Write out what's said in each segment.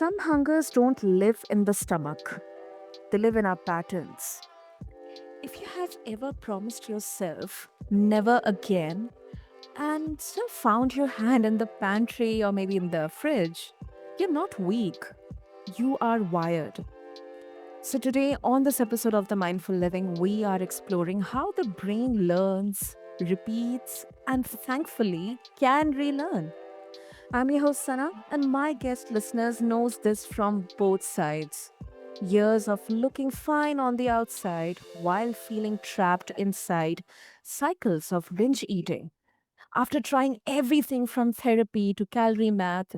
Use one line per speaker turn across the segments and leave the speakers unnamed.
Some hungers don't live in the stomach, they live in our patterns. If you have ever promised yourself never again and still found your hand in the pantry or maybe in the fridge, you're not weak, you are wired. So, today on this episode of The Mindful Living, we are exploring how the brain learns, repeats, and thankfully can relearn. I'm your host Sana, and my guest listeners knows this from both sides. Years of looking fine on the outside while feeling trapped inside cycles of binge eating. After trying everything from therapy to calorie math,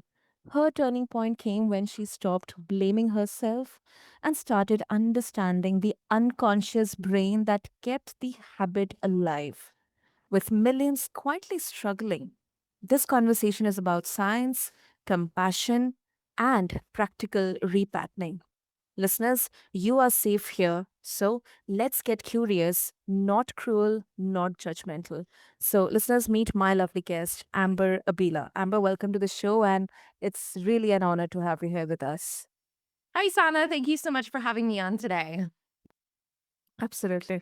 her turning point came when she stopped blaming herself and started understanding the unconscious brain that kept the habit alive with millions quietly struggling. This conversation is about science, compassion, and practical repatterning. Listeners, you are safe here. So let's get curious, not cruel, not judgmental. So, listeners, meet my lovely guest, Amber Abila. Amber, welcome to the show, and it's really an honor to have you here with us.
Hi, Sana. Thank you so much for having me on today.
Absolutely.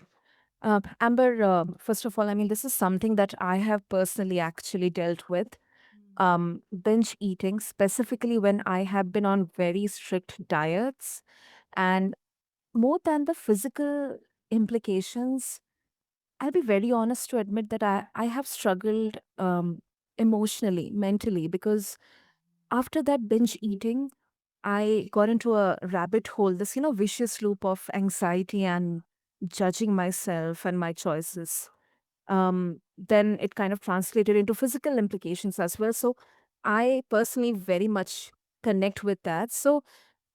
Amber, first of all, I mean, this is something that I have personally actually dealt with. Binge eating, specifically when I have been on very strict diets. And more than the physical implications, I'll be very honest to admit that I have struggled emotionally, mentally, because after that binge eating, I got into a rabbit hole, this, vicious loop of anxiety and judging myself and my choices. Then it kind of translated into physical implications as well. So I personally very much connect with that. So,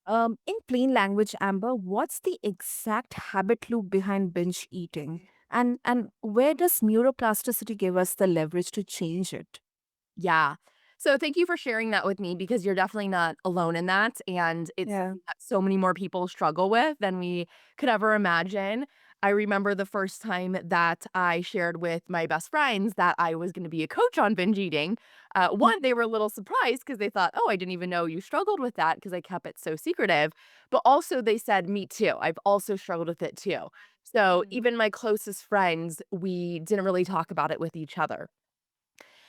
in plain language, Amber, what's the exact habit loop behind binge eating? And where does neuroplasticity give us the leverage to change it?
Yeah. So thank you for sharing that with me because you're definitely not alone in that. And it's
Yeah.
something that so many more people struggle with than we could ever imagine. I remember the first time that I shared with my best friends that I was going to be a coach on binge eating. One, they were a little surprised because they thought, oh, I didn't even know you struggled with that because I kept it so secretive. But also, they said, me too. I've also struggled with it too. So
Mhm.
even my closest friends, we didn't really talk about it with each other.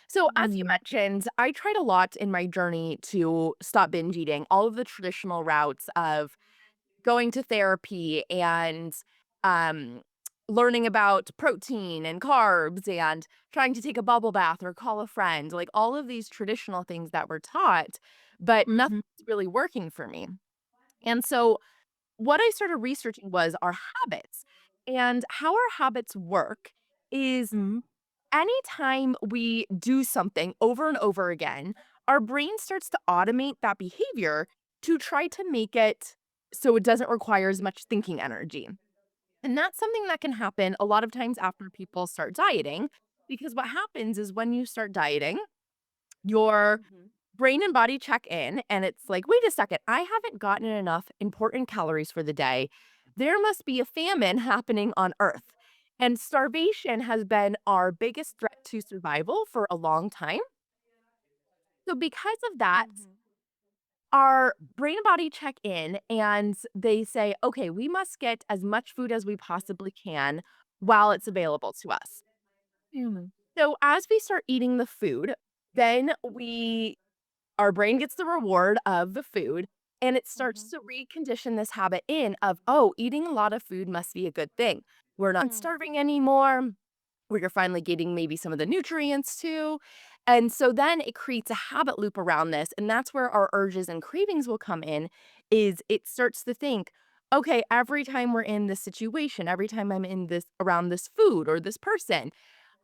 So, as you
Mhm.
mentioned, I tried a lot in my journey to stop binge eating, all of the traditional routes of going to therapy and um, learning about protein and carbs and trying to take a bubble bath or call a friend, like all of these traditional things that were taught, but nothing's
Mhm.
really working for me. And so, what I started researching was our habits. And how our habits work is
Mhm.
anytime we do something over and over again, our brain starts to automate that behavior to try to make it so it doesn't require as much thinking energy. And that's something that can happen a lot of times after people start dieting. Because what happens is when you start dieting, your
Mhm.
brain and body check in, and it's like, wait a second, I haven't gotten enough important calories for the day. There must be a famine happening on Earth. And starvation has been our biggest threat to survival for a long time. So, because of that,
Mhm.
our brain and body check in and they say, okay, we must get as much food as we possibly can while it's available to us.
Mhm.
So, as we start eating the food, then our brain gets the reward of the food, and it starts
Mhm.
to recondition this habit in of, "Oh, eating a lot of food must be a good thing. We're not
Mhm.
starving anymore. We're finally getting maybe some of the nutrients too." And so then it creates a habit loop around this, and that's where our urges and cravings will come in, is it starts to think, "Okay, every time we're in this situation, every time I'm in this around this food or this person,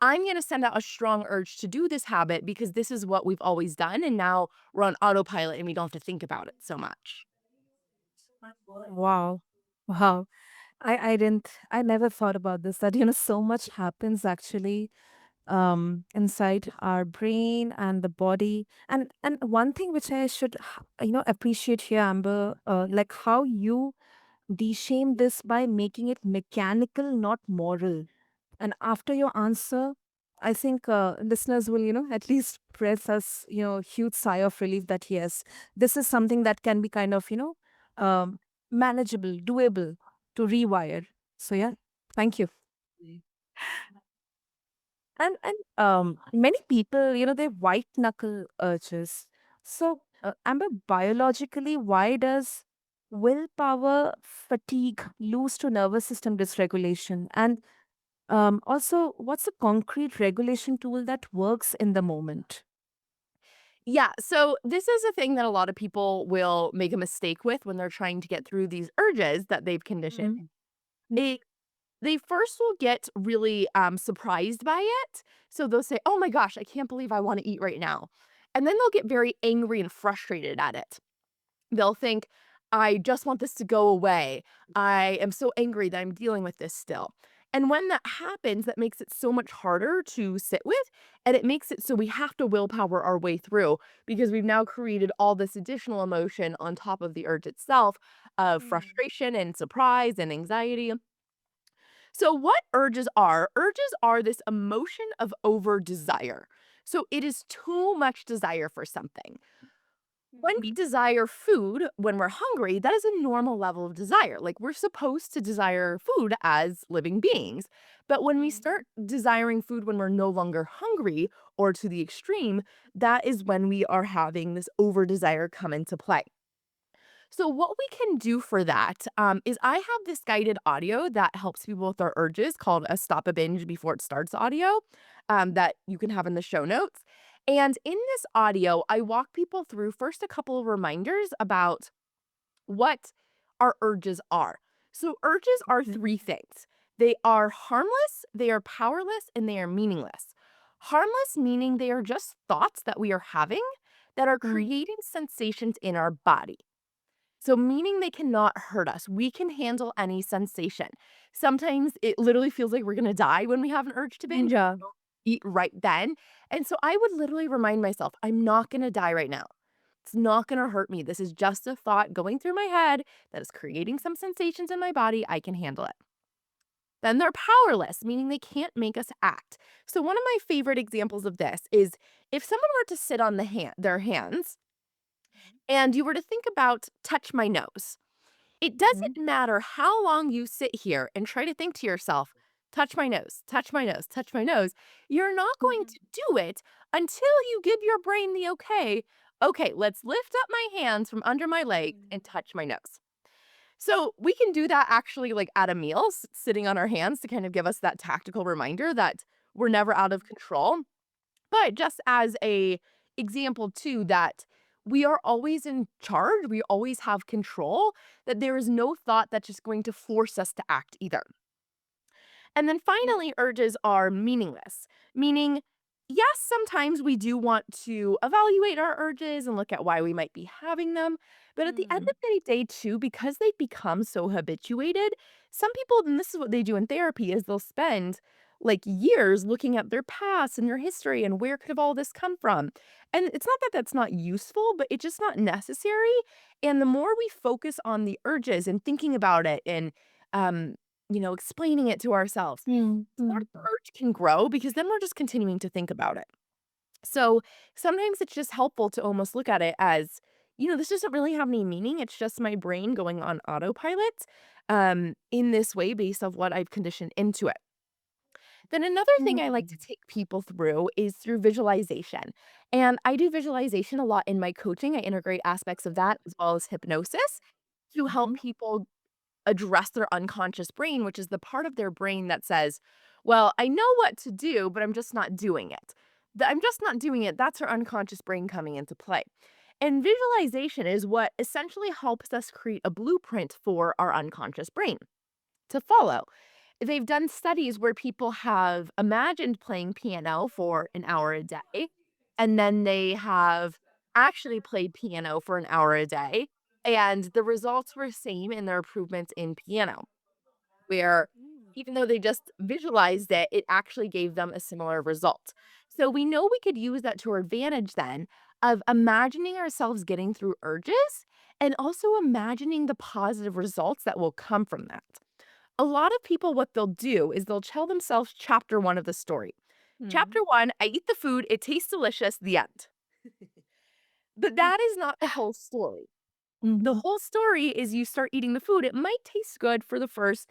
I'm going to send out a strong urge to do this habit because this is what we've always done. And now we're on autopilot and we don't have to think about it so much."
Wow. Wow. I never thought about this, that, so much happens actually inside our brain and the body. And one thing which I should, appreciate here, Amber, like how you de-shame this by making it mechanical, not moral. And after your answer, I think listeners will, at least press us, huge sigh of relief that yes, this is something that can be kind of, manageable, doable to rewire. So yeah, thank you. And many people, they white knuckle urges. So, Amber, biologically, why does willpower fatigue lose to nervous system dysregulation? And also, what's a concrete regulation tool that works in the moment?
Yeah, so this is a thing that a lot of people will make a mistake with when they're trying to get through these urges that they've conditioned.
Mhm.
It They first will get really, surprised by it. So they'll say, "Oh my gosh, I can't believe I wanna eat right now." And then they'll get very angry and frustrated at it. They'll think, "I just want this to go away. I am so angry that I'm dealing with this still." And when that happens, that makes it so much harder to sit with, and it makes it so we have to willpower our way through because we've now created all this additional emotion on top of the urge itself of frustration and surprise and anxiety. So, what urges are? Urges are this emotion of over desire. So, it is too much desire for something. When we desire food when we're hungry, that is a normal level of desire. Like, we're supposed to desire food as living beings. But when we start desiring food when we're no longer hungry or to the extreme, that is when we are having this over desire come into play. So, what we can do for that is I have this guided audio that helps people with their urges called a Stop a Binge Before It Starts audio that you can have in the show notes. And in this audio, I walk people through first a couple of reminders about what our urges are. So, urges are three things: they are harmless, they are powerless, and they are meaningless. Harmless meaning they are just thoughts that we are having that are
Mm.
creating sensations in our body. So, meaning they cannot hurt us. We can handle any sensation. Sometimes it literally feels like we're gonna die when we have an urge to binge.
Yeah.
Don't eat right then. And so I would literally remind myself, I'm not gonna die right now. It's not gonna hurt me. This is just a thought going through my head that is creating some sensations in my body. I can handle it. Then they're powerless, meaning they can't make us act. So one of my favorite examples of this is if someone were to sit on their hands and you were to think about touch my nose. It doesn't
Mhm.
matter how long you sit here and try to think to yourself, touch my nose, touch my nose, touch my nose. You're not going to do it until you give your brain the okay. Okay, let's lift up my hands from under my legs and touch my nose. So we can do that actually like at a meal, sitting on our hands to kind of give us that tactical reminder that we're never out of control. But just as a example too that we are always in charge, we always have control, that there is no thought that's just going to force us to act either. And then finally, urges are meaningless, meaning, yes, sometimes we do want to evaluate our urges and look at why we might be having them. But at the end
Mm.
of the day, too, because they've become so habituated, some people, and this is what they do in therapy, is they'll spend like years looking at their past and their history and where could have all this come from. And it's not that that's not useful, but it's just not necessary. And the more we focus on the urges and thinking about it and um, explaining it to ourselves,
Mm.
the more
Mm.
the urge can grow because then we're just continuing to think about it. So sometimes it's just helpful to almost look at it as, this doesn't really have any meaning. It's just my brain going on autopilot in this way based off what I've conditioned into it. Then another thing I like to
Mm.
take people through is through visualization. And I do visualization a lot in my coaching. I integrate aspects of that as well as hypnosis to help
Mhm.
people address their unconscious brain, which is the part of their brain that says, "Well, I know what to do, but I'm just not doing it." The I'm just not doing it, that's our unconscious brain coming into play. And visualization is what essentially helps us create a blueprint for our unconscious brain to follow. They've done studies where people have imagined playing piano for an hour a day, and then they have actually played piano for an hour a day, and the results were same in their improvements in piano, where even though they just visualized it, it actually gave them a similar result. So we know we could use that to our advantage then of imagining ourselves getting through urges and also imagining the positive results that will come from that. A lot of people, what they'll do is they'll tell themselves chapter one of the story.
Hmm.
Chapter 1, I eat the food, it tastes delicious, the end. But that is not the whole story. The
Mm-hmm.
whole story is you start eating the food. It might taste good for the first,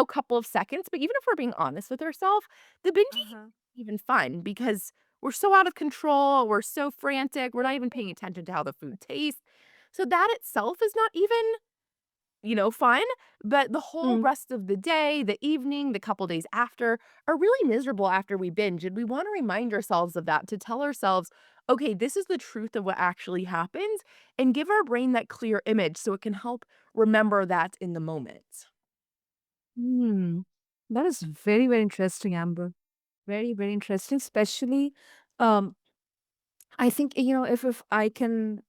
couple of seconds, but even if we're being honest with ourselves, the binge eating
Uh-huh.
isn't even fun because we're so out of control, we're so frantic, we're not even paying attention to how the food tastes. So that itself is not even fun, but the whole
Mm.
rest of the day, the evening, the couple days after are really miserable after we binge. And we want to remind ourselves of that to tell ourselves, okay, this is the truth of what actually happens and give our brain that clear image so it can help remember that in the moment.
Hmm. That is very, very interesting, Amber. Very, very interesting, especially um, I think, if I can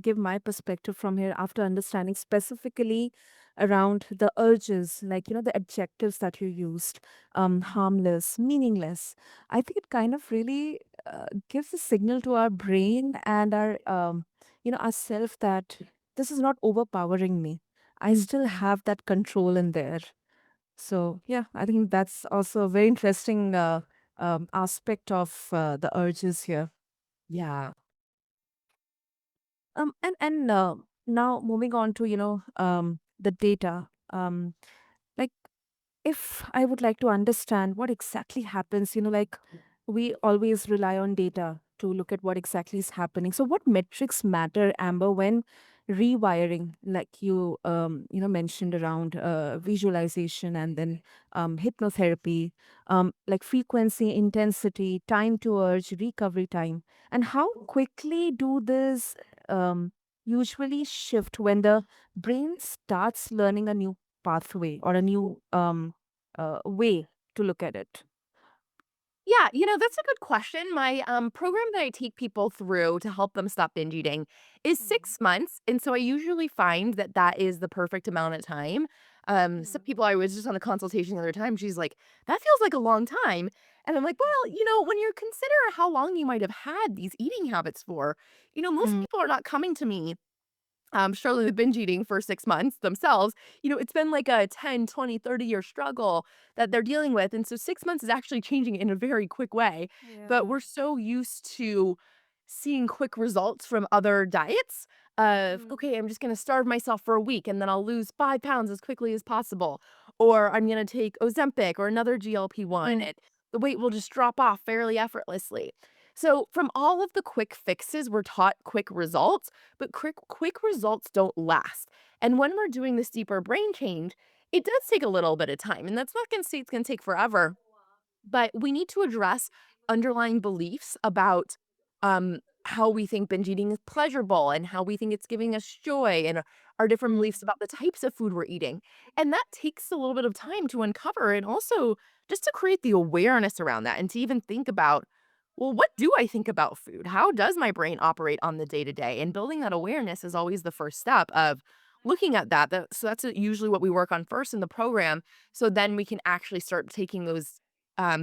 give my perspective from here after understanding specifically around the urges, like, the adjectives that you used, harmless, meaningless, I think it kind of really gives a signal to our brain and our self that this is not overpowering me. I still have that control in there. So, yeah, I think that's also a very interesting aspect of the urges here.
Yeah.
And now moving on to the data. Like if I would like to understand what exactly happens, like we always rely on data to look at what exactly is happening. So what metrics matter, Amber, when rewiring, like you mentioned around visualization and then hypnotherapy, like frequency, intensity, time to urge, recovery time, and how quickly do this usually shift when the brain starts learning a new pathway or a new way to look at it.
Yeah, that's a good question. My program that I take people through to help them stop binge eating is
Mm,
6 months, and so I usually find that that is the perfect amount of time. Some
mm,
people I was just on a consultation the other time. She's like, "That feels like a long time," and I'm like, "Well, when you consider how long you might have had these eating habits for, most
mm,
people are not coming to me surely the binge eating for 6 months themselves, it's been like a 10, 20, 30-year struggle that they're dealing with, and so 6 months is actually changing in a very quick way, but
yeah.
we're so used to seeing quick results from other diets of,
Mm,
"Okay, I'm just gonna starve myself for a week, and then I'll lose 5 pounds as quickly as possible," or, "I'm gonna take Ozempic or another GLP-1,
mm,
and the weight will just drop off fairly effortlessly." So, from all of the quick fixes, we're taught quick results, but quick results don't last. And when we're doing this deeper brain change, it does take a little bit of time. And that's not going to say it's going to take forever, but we need to address underlying beliefs about how we think binge eating is pleasurable and how we think it's giving us joy and our different
mm,
beliefs about the types of food we're eating. And that takes a little bit of time to uncover and also just to create the awareness around that and to even think about, well, what do I think about food? How does my brain operate on the day to day? And building that awareness is always the first step of looking at that. So that's usually what we work on first in the program. So then we can actually start taking those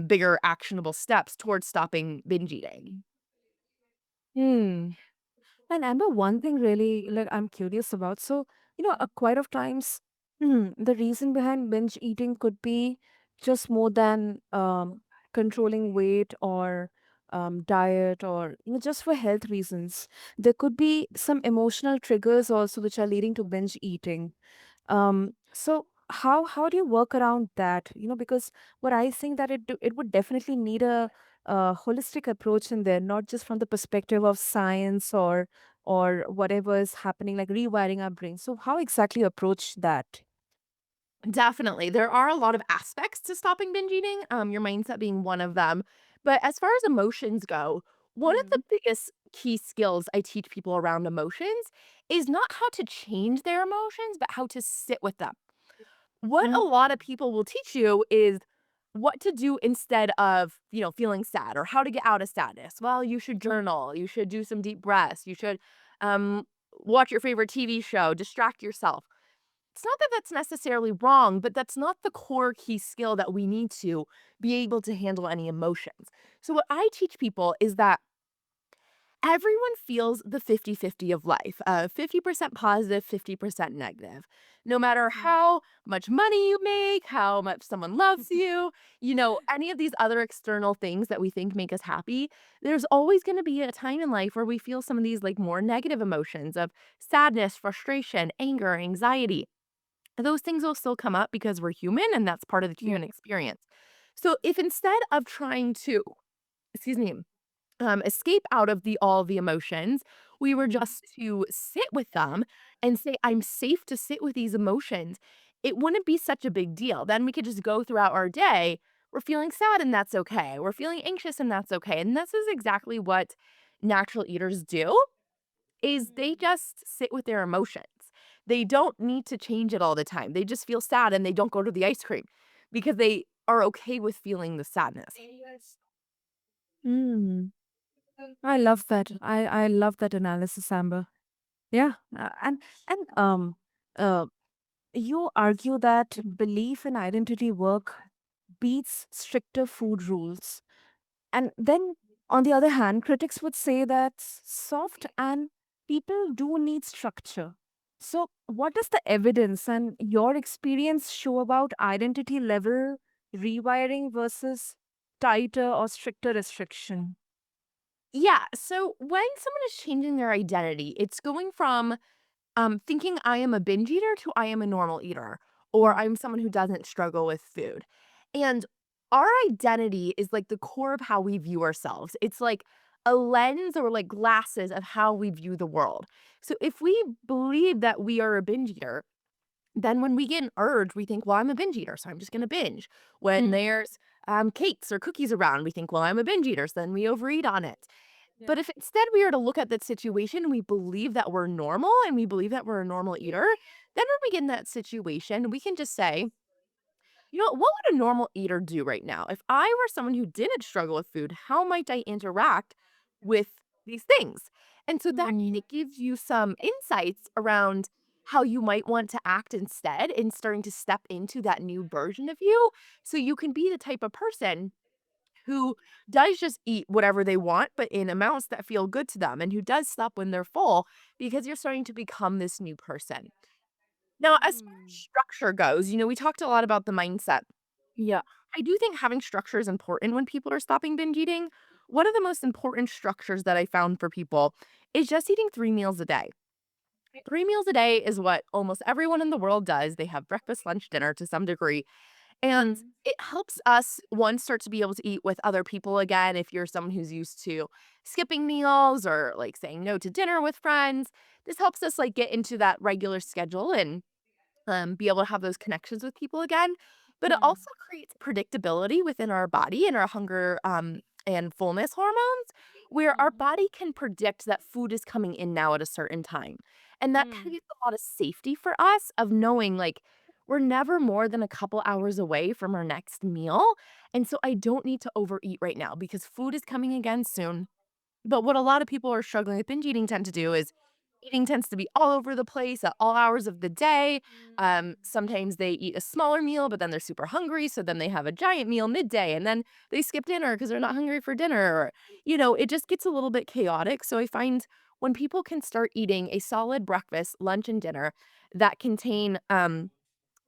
bigger actionable steps towards stopping binge eating.
mm. And Amber, one thing really like I'm curious about. So, quite of times, the reason behind binge eating could be just more than controlling weight or diet or just for health reasons. There could be some emotional triggers also which are leading to binge eating. So how do you work around that? Because what I think that it would definitely need a holistic approach in there, not just from the perspective of science or whatever is happening, like rewiring our brain. So how exactly you approach that?
Definitely. There are a lot of aspects to stopping binge eating, your mindset being one of them. But as far as emotions go, one of the
Mm,
biggest key skills I teach people around emotions is not how to change their emotions, but how to sit with them. What a
mm,
lot of people will teach you is what to do instead of, feeling sad or how to get out of sadness. Well, you should journal, you should do some deep breaths, you should watch your favorite TV show, distract yourself. It's not that that's necessarily wrong, but that's not the core key skill that we need to be able to handle any emotions. So, what I teach people is that everyone feels the 50-50 of life, 50% positive, 50% negative. No matter
Mm.
how much money you make, how much someone loves you, any of these other external things that we think make us happy, there's always going to be a time in life where we feel some of these like more negative emotions of sadness, frustration, anger, anxiety. Those things will still come up because we're human and that's part of the
Yeah.
human experience. So if instead of trying to, excuse me, escape out of all the emotions, we were
Mm.
just to sit with them and say, I'm safe to sit with these emotions, it wouldn't be such a big deal. Then we could just go throughout our day. We're feeling sad and that's okay. We're feeling anxious and that's okay. And this is exactly what natural eaters do is they
Mm.
just sit with their emotions. They don't need to change it all the time. They just feel sad and they don't go to the ice cream because they are okay with feeling the sadness.
Mm. I love that. I love that analysis, Amber. Yeah, and uh, you argue that belief in identity work beats stricter food rules. And then, on the other hand, critics would say that soft and people do need structure. So, what does the evidence and your experience show about identity level rewiring versus tighter or stricter restriction?
Yeah, so when someone is changing their identity, it's going from thinking I am a binge eater to I am a normal eater, or
Mm.
I'm someone who doesn't struggle with food. And our identity is like the core of how we view ourselves. It's like a lens or like glasses of how we view the world. So if we believe that we are a binge eater, then when we get an urge, we think, well, I'm a binge eater, so I'm just going to binge. When
Mm.
there's cakes or cookies around, we think, well, I'm a binge eater, so then we overeat on it.
Yeah.
But if instead we are to look at that situation and we believe that we're normal and we believe that we're a normal eater, then when we get in that situation, we can just say, what would a normal eater do right now? If I were someone who didn't struggle with food, how might I interact with these things? And so that kind
Mm.
of gives you some insights around how you might want to act instead and starting to step into that new version of you so you can be the type of person who does just eat whatever they want, but in amounts that feel good to them, and who does stop when they're full because you're starting to become this new person. Now, as far as
Mm.
structure goes, we talked a lot about the mindset.
Yeah.
I do think having structure is important when people are stopping binge eating. One of the most important structures that I found for people is just eating 3 meals a day. 3 meals a day is what almost everyone in the world does. They have breakfast, lunch, dinner to some degree. And
Mm.
it helps us, one, start to be able to eat with other people again. If you're someone who's used to skipping meals or like saying no to dinner with friends, this helps us like get into that regular schedule and be able to have those connections with people again. But it
Mm.
also creates predictability within our body and our hunger and fullness hormones, where our
Mhm.
body can predict that food is coming in now at a certain time. And that
Mm.
creates a lot of safety for us of knowing like we're never more than a couple hours away from our next meal. And so I don't need to overeat right now because food is coming again soon. But what a lot of people who are struggling with binge eating tend to do is eating tends to be all over the place at all hours of the day.
Mm.
Sometimes they eat a smaller meal, but then they're super hungry. So then they have a giant meal midday and then they skip dinner because they're not hungry for dinner. Or, it just gets a little bit chaotic. So I find when people can start eating a solid breakfast, lunch, and dinner that contain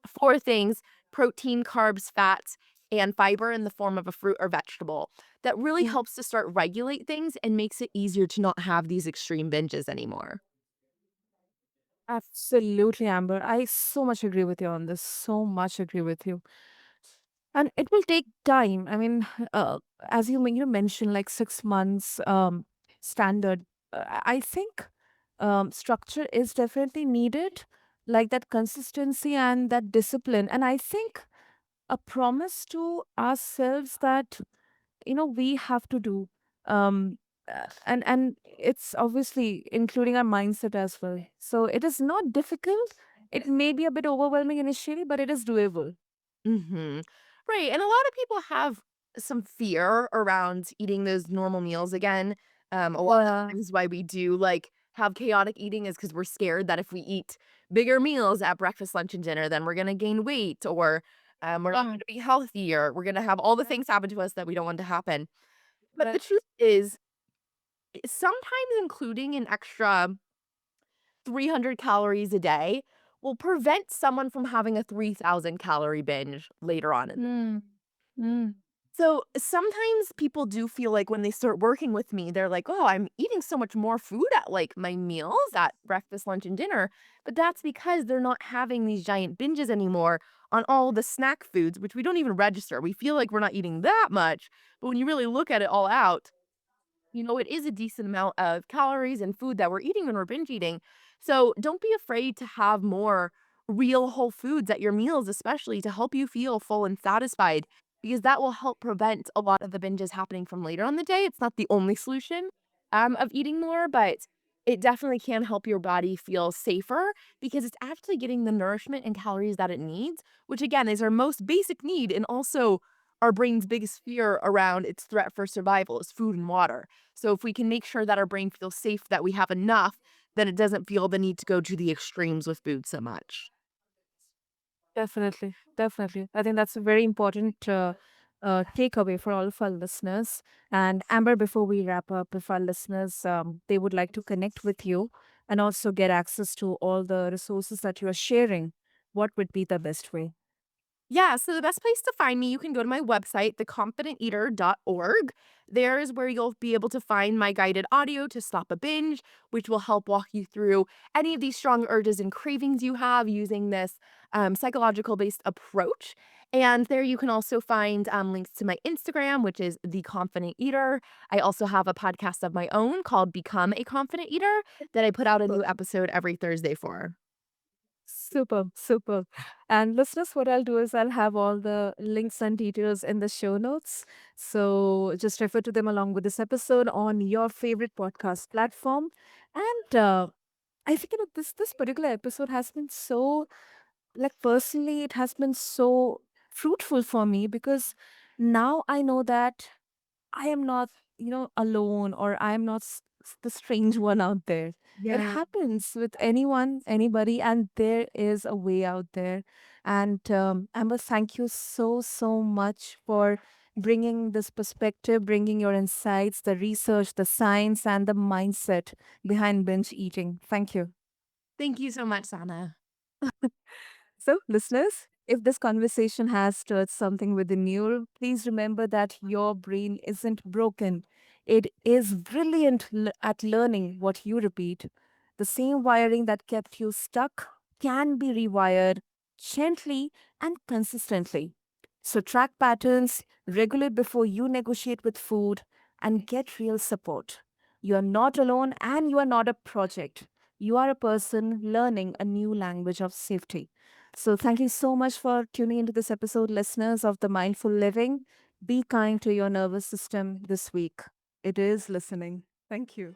four things: protein, carbs, fats, and fiber in the form of a fruit or vegetable. That really
Mm.
helps to start regulate things and makes it easier to not have these extreme binges anymore.
Absolutely, Amber. I so much agree with you on this. So much agree with you. And it will take time. I mean, as you mentioned, like 6 months standard. I think structure is definitely needed, like that consistency and that discipline. And I think a promise to ourselves that we have to do. Um, and it's obviously including our mindset as well. So it is not difficult. It may be a bit overwhelming initially, but it is doable.
Mhm. Right, and a lot of people have some fear around eating those normal meals again. A lot of
Yeah.
times why we do, like, have chaotic eating is because 'cause we're scared that if we eat bigger meals at breakfast, lunch, and dinner, then we're gonna gain weight or, we're not gonna be healthy or we're gonna have all the things happen to us that we don't want to happen. But the truth is sometimes including an extra 300 calories a day will prevent someone from having a 3,000 calorie binge later on in.
Mm. Mm.
So sometimes people do feel like when they start working with me, they're like, oh, I'm eating so much more food at like my meals at breakfast, lunch, and dinner. But that's because they're not having these giant binges anymore on all the snack foods, which we don't even register. We feel like we're not eating that much. But when you really look at it all out, it is a decent amount of calories and food that we're eating when we're binge eating. So don't be afraid to have more real whole foods at your meals, especially to help you feel full and satisfied, because that will help prevent a lot of the binges happening from later on the day. It's not the only solution of eating more, but it definitely can help your body feel safer because it's actually getting the nourishment and calories that it needs, which again is our most basic need and also our brain's biggest fear around its threat for survival is food and water. So if we can make sure that our brain feels safe, that we have enough, then it doesn't feel the need to go to the extremes with food so much.
Definitely, definitely. I think that's a very important takeaway for all of our listeners. And Amber, before we wrap up, if our listeners they would like to connect with you and also get access to all the resources that you are sharing, what would be the best way?
Yeah, so the best place to find me, you can go to my website, theconfidenteater.org. There is where you'll be able to find my guided audio to stop a binge, which will help walk you through any of these strong urges and cravings you have using this psychological based approach. And there you can also find links to my Instagram, which is The Confident Eater. I also have a podcast of my own called Become a Confident Eater that I put out a new episode every Thursday for.
Super, super. And listeners, what I'll do is I'll have all the links and details in the show notes. So just refer to them along with this episode on your favorite podcast platform. And I think this particular episode has been so, like, personally, it has been so fruitful for me because now I know that I am not, alone, or I am not the strange one out there. It
Yeah.
happens with anyone, anybody, and there is a way out there. And Amber, thank you so, so much for bringing this perspective, bringing your insights, the research, the science, and the mindset behind binge eating. Thank you.
Thank you so much, Sana.
So, listeners, if this conversation has stirred something within you, please remember that your brain isn't broken. It is brilliant at learning what you repeat. The same wiring that kept you stuck can be rewired gently and consistently. So, track patterns, regulate before you negotiate with food, and get real support. You are not alone and you are not a project. You are a person learning a new language of safety. So, thank you so much for tuning into this episode, listeners of The Mindful Living. Be kind to your nervous system this week. It is listening. Thank you.